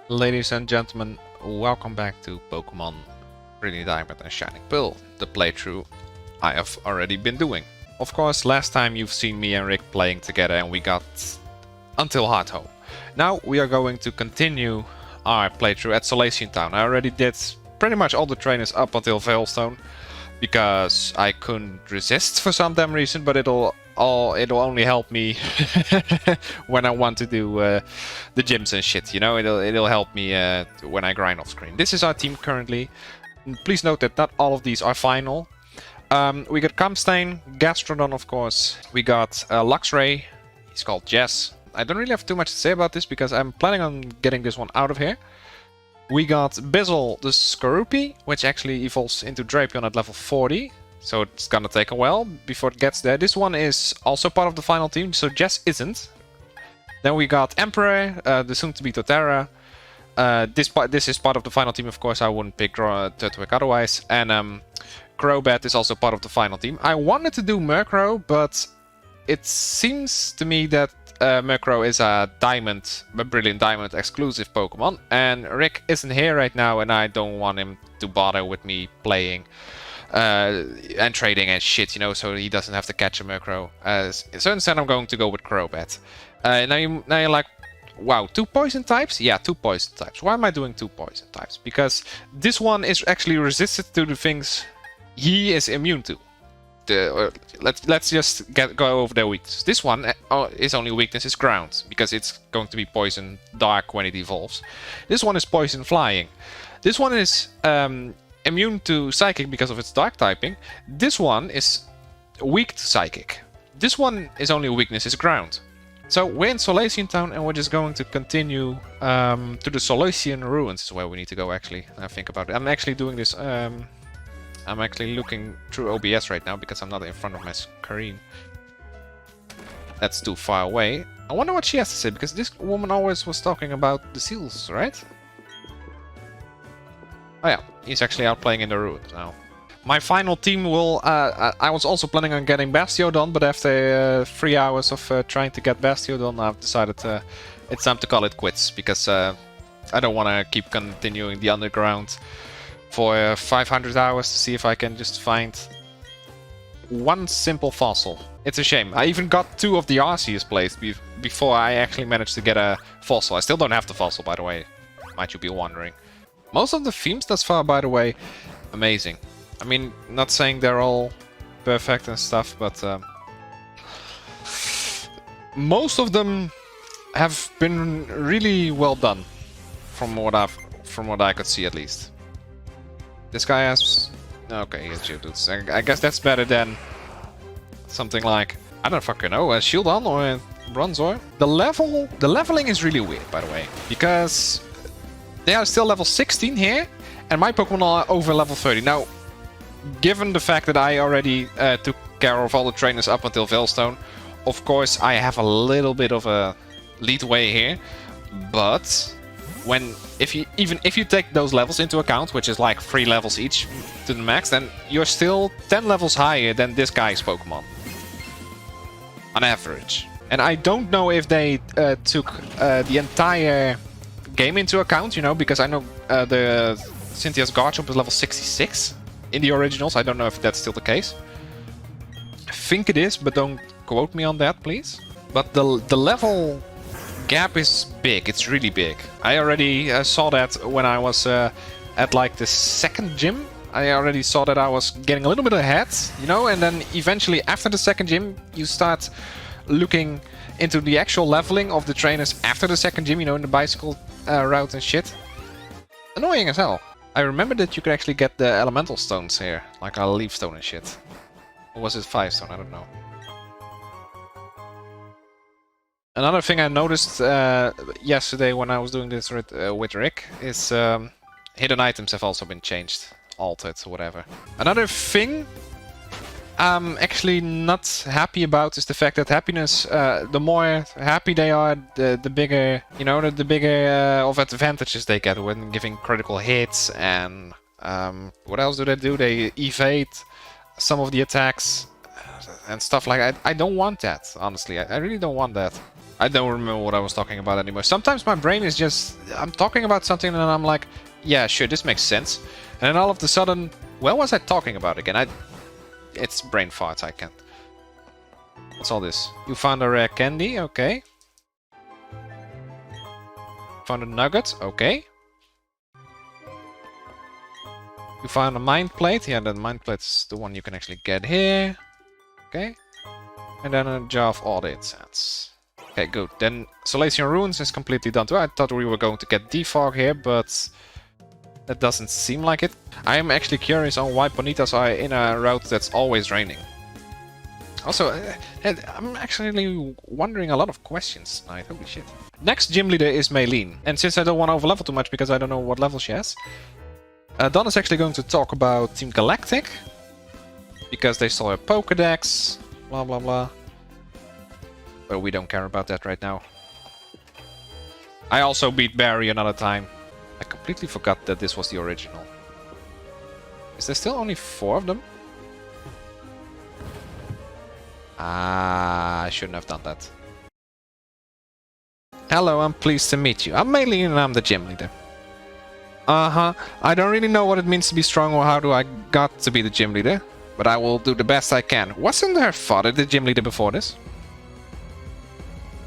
Ladies and gentlemen, welcome back to Pokémon Brilliant Diamond and Shining Pearl, the playthrough I have already been doing. Of course, last time you've seen me and Rick playing together and we got until Heart Home. Now we are going to continue our playthrough at Solation Town. I already did pretty much all the trainers up until Veilstone because I couldn't resist for some damn reason, but it'll only help me when I want to do the gyms and shit, you know. It'll help me when I grind off screen. This is our team currently. Please note that not all of these are final. We got Comstain, Gastrodon, of course. We got Luxray. He's called Jess. I don't really have too much to say about this because I'm planning on getting this one out of here. We got Bizzle the Skorupi, which actually evolves into Drapion at level 40. So it's gonna take a while before it gets there. This one is also part of the final team, so Jess isn't. Then we got Emperor, the soon-to-be Totara. This is part of the final team, of course. I wouldn't pick Turtwig otherwise. And Crobat is also part of the final team. I wanted to do Murkrow, but it seems to me that Murkrow is a Brilliant Diamond exclusive Pokemon, and Rick isn't here right now, and I don't want him to bother with me playing and trading and shit, you know, so he doesn't have to catch a Murkrow. So instead I'm going to go with Crobat. Now you're like, wow, 2 poison types? Yeah, 2 poison types. Why am I doing 2 poison types? Because this one is actually resistant to the things he is immune to. Let's just go over their weakness. This one, his only weakness is ground, because it's going to be poison dark when it evolves. This one is poison flying. This one is immune to psychic because of its dark typing. This one is weak to psychic. This one is only weakness is ground. So we're in Solation Town and we're just going to continue to the Solation Ruins is where we need to go actually. I think about it. I'm actually doing this I'm actually looking through OBS right now because I'm not in front of my screen. That's too far away. I wonder what she has to say, because this woman always was talking about the seals, right? Oh yeah, he's actually out playing in the ruins now. My final team will... I was also planning on getting Bastiodon, but after 3 hours of trying to get Bastiodon, I've decided it's time to call it quits, because I don't want to keep continuing the underground for 500 hours to see if I can just find one simple fossil. It's a shame. I even got 2 of the Arceus placed before I actually managed to get a fossil. I still don't have the fossil, by the way, might you be wondering. Most of the themes thus far, by the way, amazing. I mean, not saying they're all perfect and stuff, but most of them have been really well done, from what I could see at least. This guy has... okay, he has Geodudes. I guess that's better than something like, I don't fucking know, a Shieldon or a Bronzor. The leveling is really weird, by the way, because they are still level 16 here, and my Pokemon are over level 30. Now, given the fact that I already took care of all the trainers up until Veilstone, of course I have a little bit of a leadway here, but if you take those levels into account, which is like 3 levels each to the max, then you're still 10 levels higher than this guy's Pokemon on average. And I don't know if they took the entire game into account, you know, because I know the Cynthia's Garchomp is level 66 in the originals. I don't know if that's still the case. I think it is, but don't quote me on that, please. But the level gap is big. It's really big. I already saw that when I was at like the 2nd gym. I already saw that I was getting a little bit ahead, you know, and then eventually after the 2nd gym you start looking into the actual leveling of the trainers after the 2nd gym, you know, in the bicycle route and shit. Annoying as hell. I remember that you could actually get the elemental stones here, like a leaf stone and shit. Or was it 5 stone? I don't know. Another thing I noticed yesterday when I was doing this with Rick is hidden items have also been changed, altered, or whatever. Another thing I'm actually not happy about is the fact that happiness, the more happy they are, the bigger, you know, the bigger of advantages they get when giving critical hits, and what else do? They evade some of the attacks and stuff like that. I don't want that, honestly. I really don't want that. I don't remember what I was talking about anymore. Sometimes my brain is just... I'm talking about something and I'm like, yeah, sure, this makes sense. And then all of a sudden, what was I talking about again? It's brain farts, I can't. What's all this? You found a rare candy, okay. Found a nugget, okay. You found a mind plate. Yeah, the mind plate's the one you can actually get here. Okay. And then a jar of all the incense. Okay, good. Then Solation Ruins is completely done too. I thought we were going to get defog here, but that doesn't seem like it. I am actually curious on why bonitas are in a route that's always raining. Also, I'm actually wondering a lot of questions tonight. Holy shit. Next gym leader is MAYLENE. And since I don't want to overlevel too much because I don't know what level she has, Don is actually going to talk about Team Galactic. Because they saw a Pokédex. Blah blah blah. But we don't care about that right now. I also beat Barry another time. I completely forgot that this was the original. Is there still only 4 of them? Ah, I shouldn't have done that. Hello, I'm pleased to meet you. I'm MAYLENE and I'm the gym leader. Uh-huh. I don't really know what it means to be strong or how do I got to be the gym leader. But I will do the best I can. Wasn't her father the gym leader before this?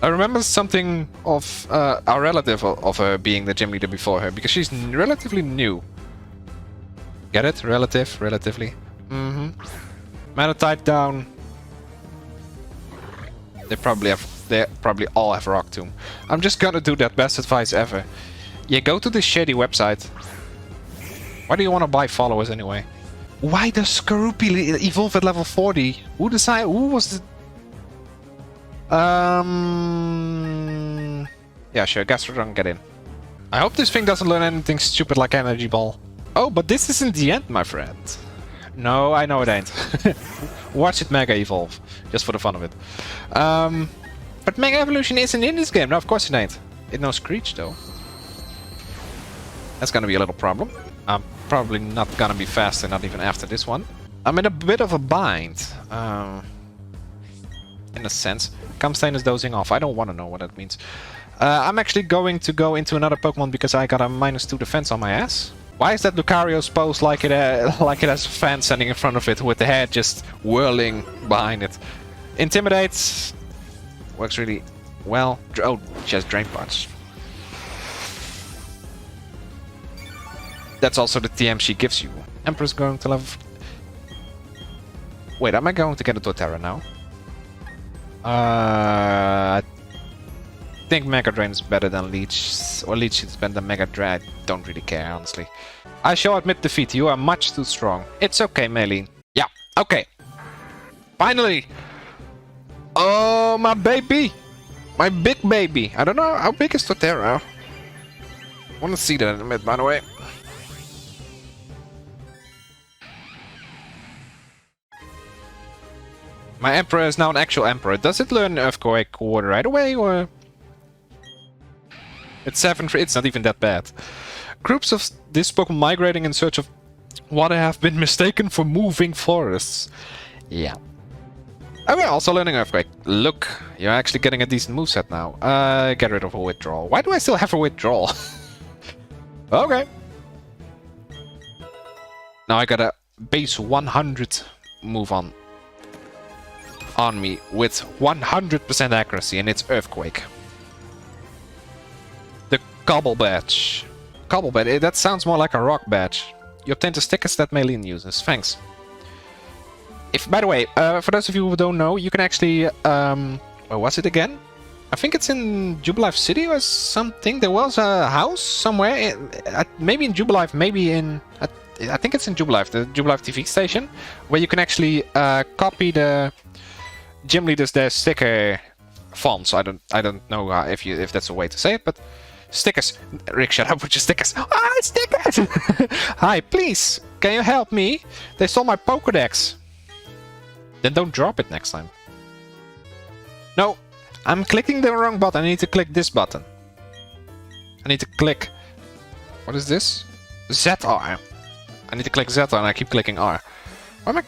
I remember something of a relative of her being the gym leader before her, because she's relatively new. Get it? Relative, relatively. Mm-hmm. Manatite down. They probably all have Rock Tomb. I'm just gonna do that best advice ever. Yeah, go to this shady website. Why do you want to buy followers anyway? Why does Skorupi evolve at level 40? Who decided? Who was the... Yeah, sure, Gastrodon, get in. I hope this thing doesn't learn anything stupid like Energy Ball. Oh, but this isn't the end, my friend. No, I know it ain't. Watch it Mega Evolve, just for the fun of it. But Mega Evolution isn't in this game. No, of course it ain't. It knows Screech, though. That's gonna be a little problem. I'm probably not gonna be faster, not even after this one. I'm in a bit of a bind. In a sense. Kamstein is dozing off. I don't want to know what that means. I'm actually going to go into another Pokemon because I got a -2 defense on my ass. Why is that Lucario's posed like it has a fan standing in front of it with the head just whirling behind it? Intimidate works really well. Oh, she has Drain Punch. That's also the TM she gives you. Emperor's going to level... Wait, am I going to get a Torterra now? I think Mega Drain is better than Leech, or Leech is better than Mega Drain. I don't really care, honestly. I shall admit defeat. You are much too strong. It's okay, MAYLENE. Yeah, okay. Finally! Oh, my baby! My big baby! I don't know, how big is Torterra? I want to see that in a minute, by the way. My Emperor is now an actual Emperor. Does it learn Earthquake Ward right away, or...? It's 7 for... It's not even that bad. Groups of this Pokemon migrating in search of what have been mistaken for moving forests. Yeah. Oh, we're also learning Earthquake. Look, you're actually getting a decent moveset now. Get rid of a withdrawal. Why do I still have a withdrawal? Okay. Now I got a base 100 move on me with 100% accuracy, and it's Earthquake. The Cobble Badge. Cobble Badge, that sounds more like a Rock Badge. You obtain the stickers that MAYLENE uses. Thanks. If, by the way, for those of you who don't know, you can actually... where was it again? I think it's in Jubilife City or something. There was a house somewhere. Maybe in Jubilife, maybe in... I think it's in Jubilife, the Jubilife TV station, where you can actually copy the gym leaders their sticker fonts. I don't know if that's a way to say it, but stickers. Rick, shut up with your stickers. Ah, stickers! Hi, please, can you help me? They stole my Pokédex. Then don't drop it next time. No, I'm clicking the wrong button. I need to click this button. I need to click... What is this? ZR. I need to click ZR and I keep clicking R. Why am I...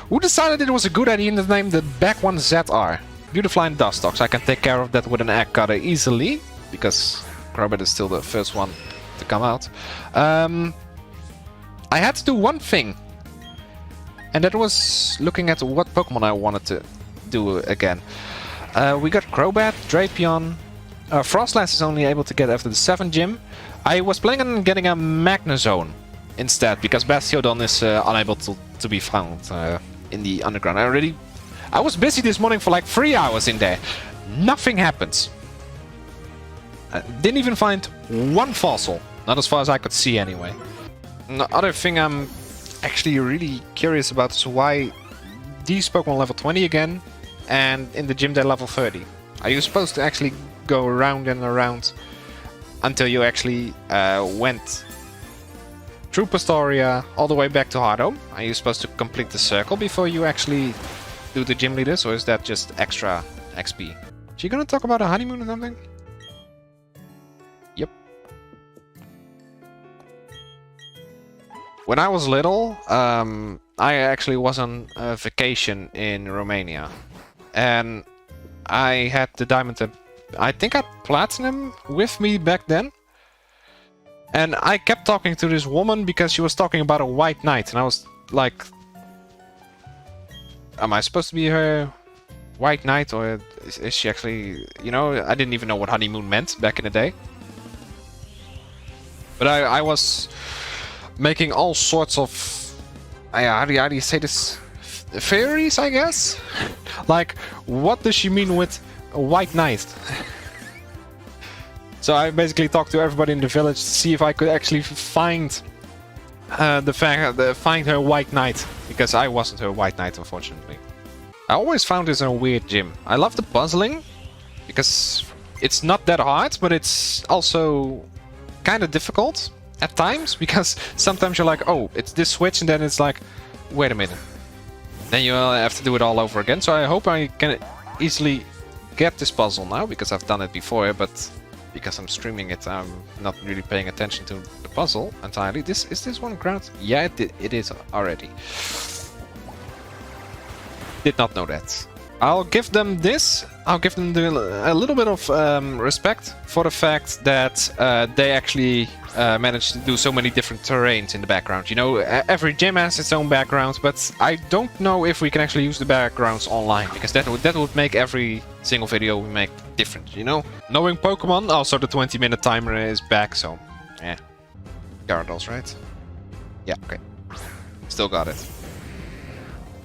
Who decided it was a good idea to name the back one ZR? Beautifly and Dustox. I can take care of that with an egg cutter easily, because Crobat is still the first one to come out. I had to do one thing, and that was looking at what Pokemon I wanted to do again. We got Crobat, Drapion. Frostlass is only able to get after the 7th gym. I was planning on getting a Magnezone instead, because Bastiodon is unable to be found in the underground. I was busy this morning for like 3 hours in there. Nothing happens. I didn't even find one fossil. Not as far as I could see anyway. The other thing I'm actually really curious about is why these Pokemon level 20 again, and in the gym they're level 30. Are you supposed to actually go around and around until you actually went through Pastoria all the way back to Hardhome? Are you supposed to complete the circle before you actually do the gym leaders, or is that just extra XP? Is she gonna talk about a honeymoon or something? Yep. When I was little, I actually was on vacation in Romania, and I had the diamond, I think I had platinum with me back then. And I kept talking to this woman because she was talking about a white knight, and I was like, am I supposed to be her white knight, or is she actually, you know, I didn't even know what honeymoon meant back in the day. But I was making all sorts of, how do you say this, theories, I guess? Like, what does she mean with a white knight? So I basically talked to everybody in the village to see if I could actually find find her white knight, because I wasn't her white knight, unfortunately. I always found this a weird gym. I love the puzzling, because it's not that hard, but it's also kind of difficult at times, because sometimes you're like, oh, it's this switch, and then it's like, wait a minute. Then you have to do it all over again. So I hope I can easily get this puzzle now, because I've done it before, but because I'm streaming it, I'm not really paying attention to the puzzle entirely. Is this one ground? Yeah, it is already. Did not know that. I'll give them this. I'll give them a little bit of respect for the fact that they actually managed to do so many different terrains in the background. You know, every gym has its own background, but I don't know if we can actually use the backgrounds online, because that would make every single video we make different, you know? Knowing Pokemon, also the 20-minute timer is back, so yeah. Gyarados, right? Yeah, okay. Still got it.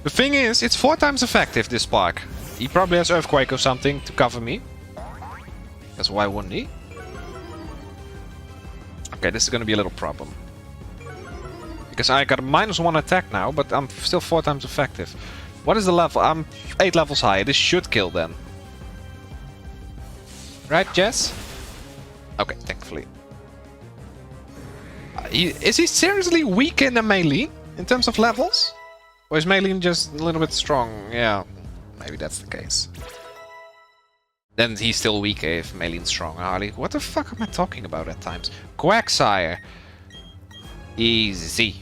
The thing is, it's 4 times effective, this spark. He probably has Earthquake or something to cover me. Because why wouldn't he? Okay, this is gonna be a little problem. Because I got a -1 attack now, but I'm still 4 times effective. What is the level? I'm 8 levels high. This should kill then. Right, Jess? Okay, thankfully. Is he seriously weaker than MAYLENE in terms of levels? Or is MAYLENE just a little bit strong? Yeah, maybe that's the case. Then he's still weaker if MAYLENE's strong. Harley, what the fuck am I talking about at times? Quagsire. Easy.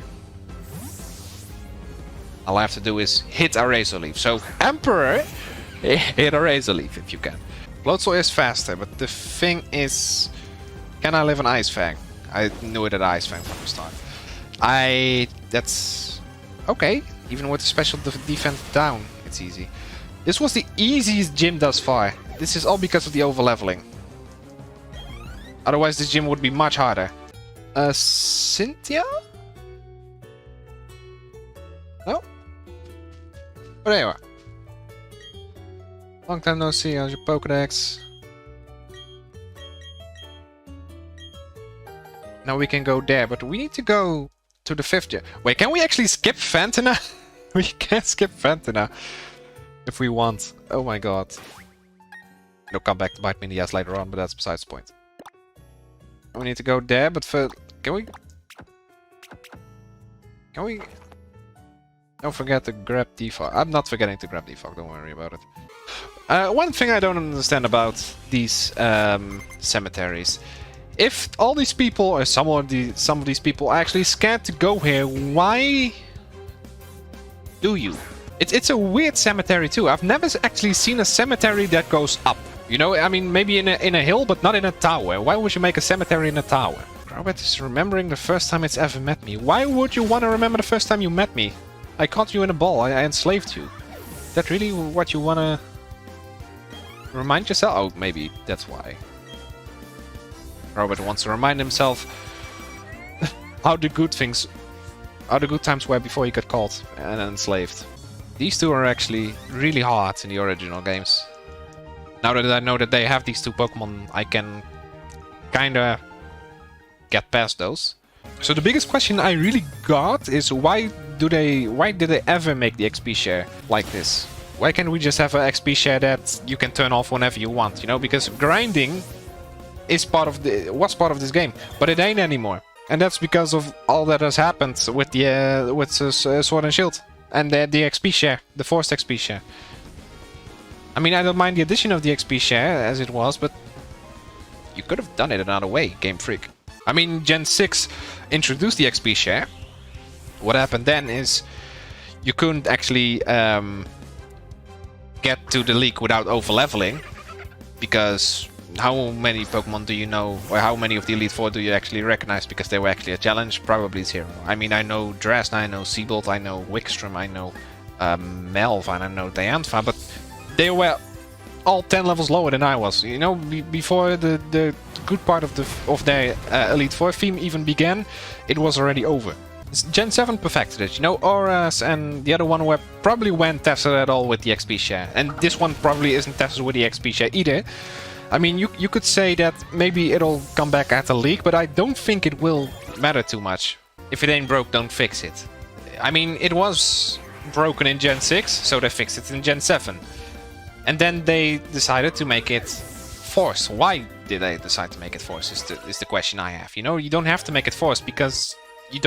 All I have to do is hit a Razor Leaf. So, Emperor, hit a Razor Leaf if you can. Bloatzel is faster, but the thing is, can I live an Ice Fang? I knew it at Ice Fang from the start. That's okay. Even with the special defense down, it's easy. This was the easiest gym thus far. This is all because of the overleveling. Otherwise, this gym would be much harder. Cynthia? No? But there you are. Long time no see, how's your Pokédex? Now we can go there, but we need to go to the 5th gym. Wait, can we actually skip FANTINA? We can skip FANTINA if we want. Oh my god. It'll come back to bite me in the ass later on, but that's besides the point. We need to go there, but first, can we? Don't forget to grab Defog. I'm not forgetting to grab Defog, don't worry about it. One thing I don't understand about these cemeteries. If all these people, or some of these people are actually scared to go here, why do you? It's a weird cemetery too. I've never actually seen a cemetery that goes up. You know, I mean, maybe in a hill, but not in a tower. Why would you make a cemetery in a tower? Robert is remembering the first time it's ever met me. Why would you want to remember the first time you met me? I caught you in a ball. I enslaved you. Is that really what you want to remind yourself? Oh, maybe that's why. Robert wants to remind himself how the good times were before he got caught and enslaved. These two are actually really hard in the original games. Now that I know that they have these two Pokemon, I can kinda get past those. So the biggest question I really got is why did they ever make the XP share like this? Why can't we just have an XP share that you can turn off whenever you want? You know, because grinding was part of this game, but it ain't anymore. And that's because of all that has happened with the Sword and Shield and the XP share, the forced XP share. I mean, I don't mind the addition of the XP share as it was, but you could have done it another way, Game Freak. I mean, Gen 6 introduced the XP share. What happened then is you couldn't actually get to the league without over-leveling, because how many Pokemon do you know, or how many of the Elite Four do you actually recognize because they were actually a challenge? Probably 0. I mean, I know Dresden, I know Seabolt, I know Wickstrom, I know Melva, and I know Diantha, but they were all 10 levels lower than I was. You know, before the good part of their Elite Four theme even began, it was already over. Gen 7 perfected it. You know, Auras and the other one probably weren't tested at all with the XP share. And this one probably isn't tested with the XP share either. I mean, you could say that maybe it'll come back at the leak, but I don't think it will matter too much. If it ain't broke, don't fix it. I mean, it was broken in Gen 6, so they fixed it in Gen 7. And then they decided to make it forced. Why did they decide to make it forced is the question I have. You know, you don't have to make it forced because you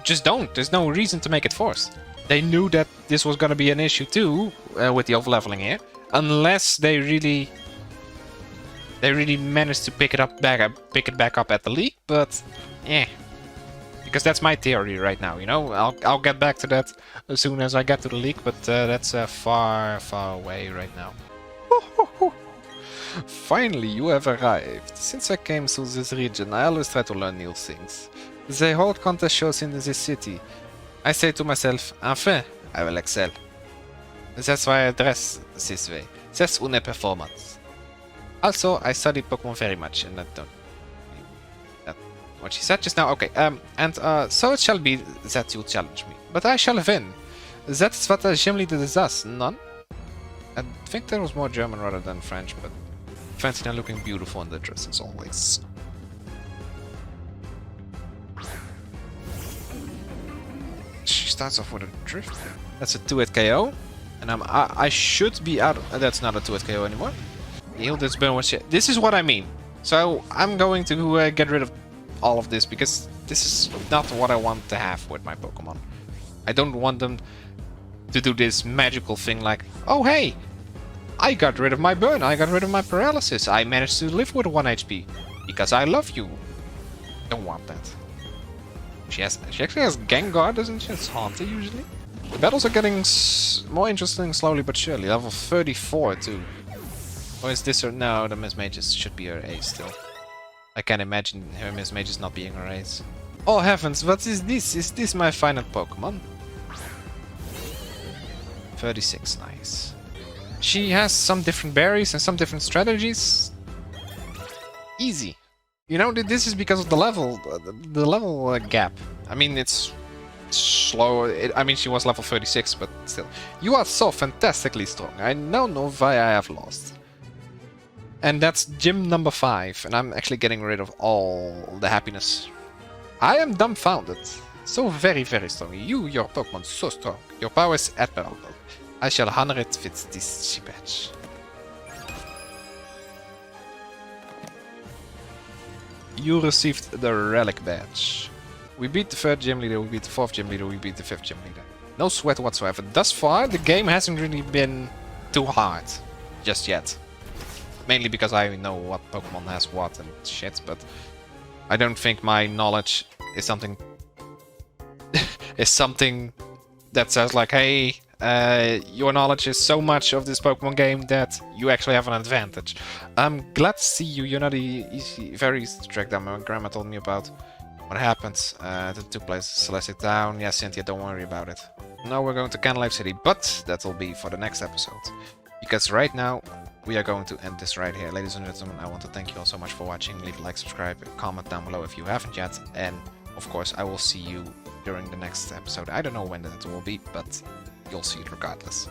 just don't. There's no reason to make it forced. They knew that this was going to be an issue too with the overleveling here, unless they really managed to pick it back up at the league. But yeah, because that's my theory right now. You know, I'll get back to that as soon as I get to the league, but that's far away right now. Finally, you have arrived. Since I came to this region, I always try to learn new things. They hold contest shows in this city. I say to myself, enfin, I will excel. That's why I dress this way. That's une performance. Also, I studied Pokemon very much, and that don't... That, what she said just now? Okay, so it shall be that you challenge me. But I shall win. That's what a gym leader does, none? I think there was more German rather than French, but... FANTINA looking beautiful in the dress as always. She starts off with a drift. That's a 2-hit KO. And I should be out of... That's not a 2-hit KO anymore. Heal this burn with shit. This is what I mean. So I'm going to get rid of all of this because this is not what I want to have with my Pokemon. I don't want them to do this magical thing like, oh hey, I got rid of my burn, I got rid of my paralysis, I managed to live with 1 HP because I love you. Don't want that. She actually has Gengar, doesn't she? It's Haunter usually. The battles are getting more interesting slowly but surely. Level 34 too. Or is this her? No, the Miss Mages should be her ace still. I can't imagine her Miss Mages not being her ace. Oh heavens, what is this? Is this my final Pokemon? 36, nice. She has some different berries and some different strategies. Easy. You know, this is because of the level gap. I mean, it's slow. I mean, she was level 36, but still. You are so fantastically strong. I don't know why I have lost. And that's gym number 5, and I'm actually getting rid of all the happiness. I am dumbfounded. So very, very strong. Your Pokemon, so strong. Your power is admirable. I shall honor it with this badge. You received the Relic Badge. We beat the 3rd gym leader, we beat the 4th gym leader, we beat the 5th gym leader. No sweat whatsoever. Thus far, the game hasn't really been too hard. Just yet. Mainly because I know what Pokemon has what and shit, but I don't think my knowledge is something... is something that says like, hey, your knowledge is so much of this Pokemon game that you actually have an advantage. I'm glad to see you. You're not very strict. My grandma told me about what happened. The 2 places Celestic down. Yeah, Cynthia, don't worry about it. Now we're going to Canlife City, but that will be for the next episode. Because right now, we are going to end this right here. Ladies and gentlemen, I want to thank you all so much for watching. Leave a like, subscribe, comment down below if you haven't yet. And, of course, I will see you during the next episode. I don't know when that will be, but you'll see it regardless.